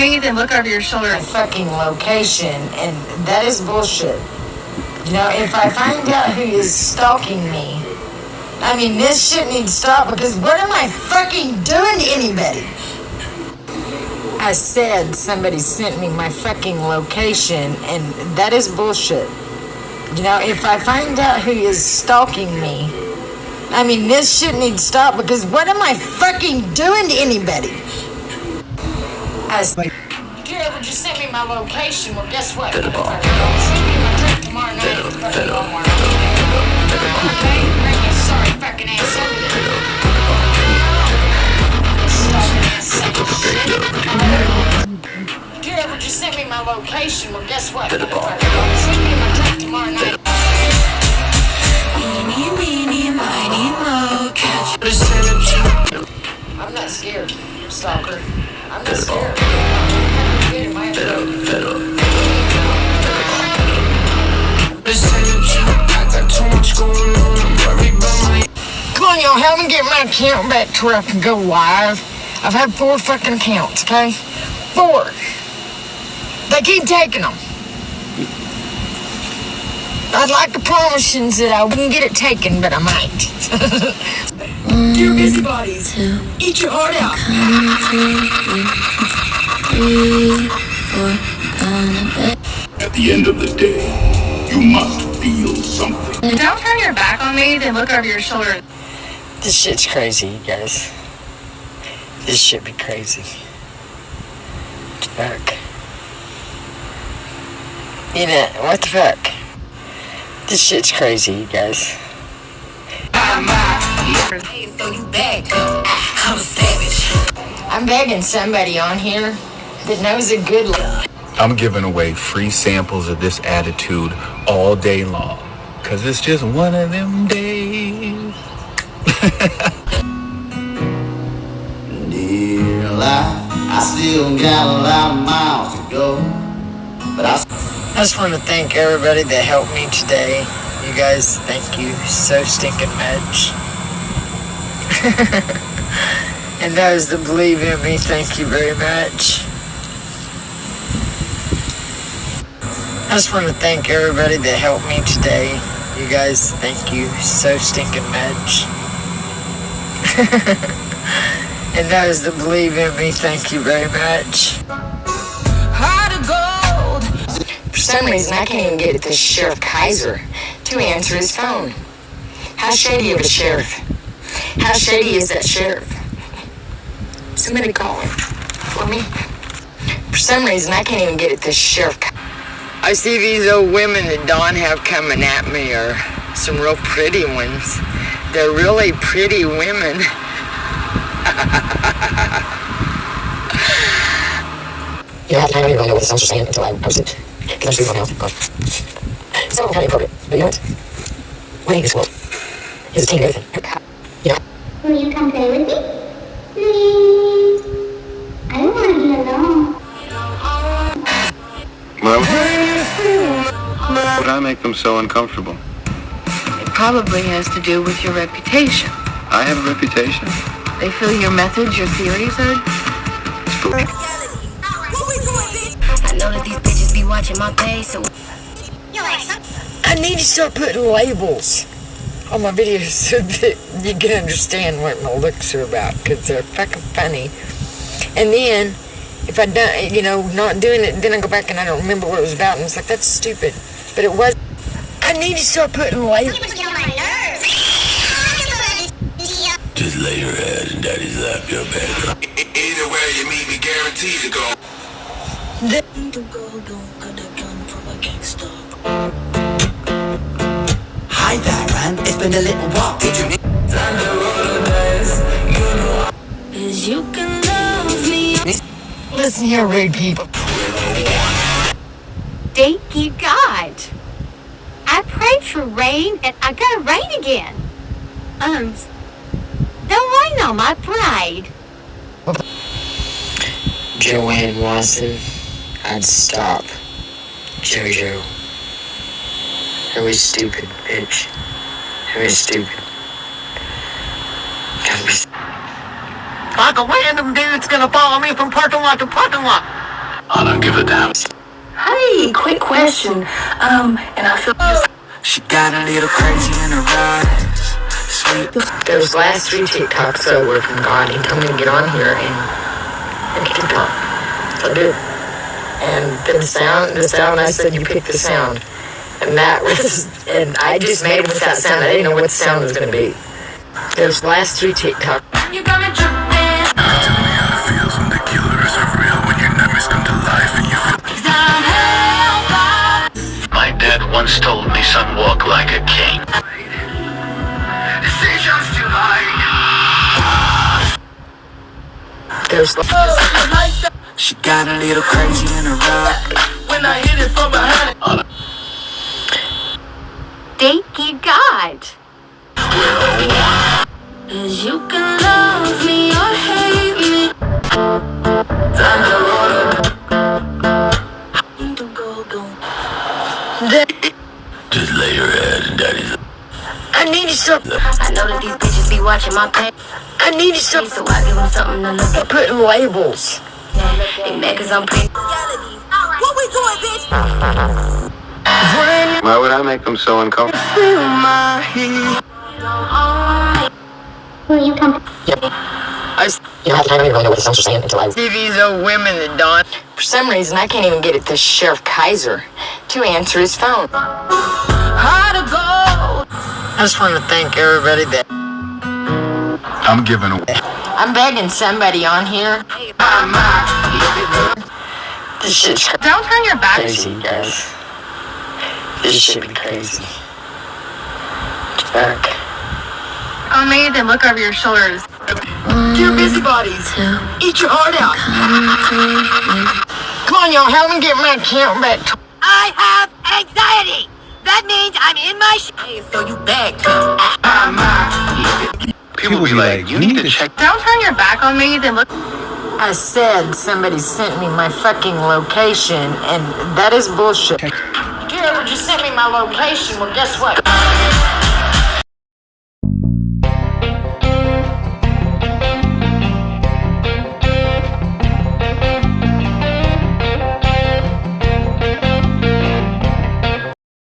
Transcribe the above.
me, then look over your shoulder. My fucking location, and that is bullshit. You know, if I find out who is stalking me, I mean, this shit needs to stop, because what am I fucking doing to anybody? I said somebody sent me my fucking location, and that is bullshit. You know, if I find out who is stalking me, I mean, this shit needs to stop, because what am I fucking doing to anybody? I said, you ever just sent me my location? Well, guess what? Send me my drink tomorrow night. Bring your sorry fucking ass over there. You ever just sent me my location? Well, guess what? Send me my drink tomorrow night. I'm not scared, stalker. I'm not scared. Come on, y'all, help me get my account back to where I can go live. I've had 4 fucking accounts, okay? 4. They keep taking them. I'd like to promise you that I wouldn't get it taken, but I might. Dear busybodies, eat your heart out. At the end of the day, you must feel something. Don't turn your back on me, then look over your shoulder. This shit's crazy, you guys. This shit be crazy. What the fuck? You know, what the fuck? This shit's crazy, you guys. I'm begging somebody on here that knows a good look. I'm giving away free samples of this attitude all day long, cause it's just one of them days. Dear life, I still got a lot of miles to go, but I just want to thank everybody that helped me today. You guys, thank you so stinking much. And those that believe in me, thank you very much. I just want to thank everybody that helped me today. You guys, thank you so stinking much. And those that believe in me, thank you very much. For some reason, I can't even get at this Sheriff Kaiser to answer his phone. How shady of a sheriff? How shady is that sheriff? Somebody call him for me. For some reason, I can't even get at this Sheriff Kaiser. I see these old women that Dawn have coming at me are some real pretty ones. They're really pretty women. You know, I don't even know what the songs are saying until I post it. Because I'm speaking on health. So, how do you put it? But you know what? When he was woke, his teen Nathan. You know? Will you come play with me? Please. I don't want to be alone. Why would I make them so uncomfortable? It probably has to do with your reputation. I have a reputation. They feel your methods, your theories are... I know that these bitches be watching my page, so... I need to start putting labels on my videos so that you can understand what my looks are about, because they're fucking funny. And then, if I don't, you know, not doing it, then I go back and I don't remember what it was about, and it's like, that's stupid. But it was... I need to start putting labels. Just lay your head in daddy's lap, your bed. Anywhere you meet me, guaranteed to go. hi Darren, it's been a little while. Did you Cause you can love me. Listen here, rude people. Thank you, God. I prayed for rain, and I got rain again. Don't rain on my pride. Joanne Watson, I'd stop. JoJo. It was stupid, bitch. It was stupid. Like a random dude's gonna follow me from parking lot to parking lot. I don't give a damn. Hey, quick question. And I feel She got a little crazy in her eyes. Sweet. Those last 3 TikToks I were from God. He told me to get on here and TikTok. So I did. And then the sound, I said, you pick the sound. And that was, and I just made it with that sound. I didn't know what the sound was going to be. Those last 3 TikToks. you got me tripping. Tell me how it feels when the killer is for real, when your nightmares come to life and you feel. My dad once told me, son, walk like a king. Decisions to lie. There's She got a little crazy in her eyes. When I hit it from behind. Thank you, God. Cause you can love me or hate me. Just lay your head and daddy's. I need something. I know that these bitches be watching my page. I need something. So I give them something to look at. Putting labels. They mad cause I'm pretty. What we doing, bitch? Why would I make them so uncomfortable? Will you come? I don't even really know what the sounds are saying until I see these old women that don't. For some reason, I can't even get at this Sheriff Kaiser to answer his phone. How to go? I just want to thank everybody that I'm giving away. I'm begging somebody on here. This shit's Don't turn your back. crazy, guys. This shit be crazy. Fuck. On me, then look over your shoulders. You busybodies, eat your heart out. Come on, y'all, help me get my account back. I have anxiety. That means I'm in my shit. So you beg. People be like, you need to check. Don't turn your back on me, then look. I said somebody sent me my fucking location, and that is bullshit. You ever just sent me my location? Well, guess what?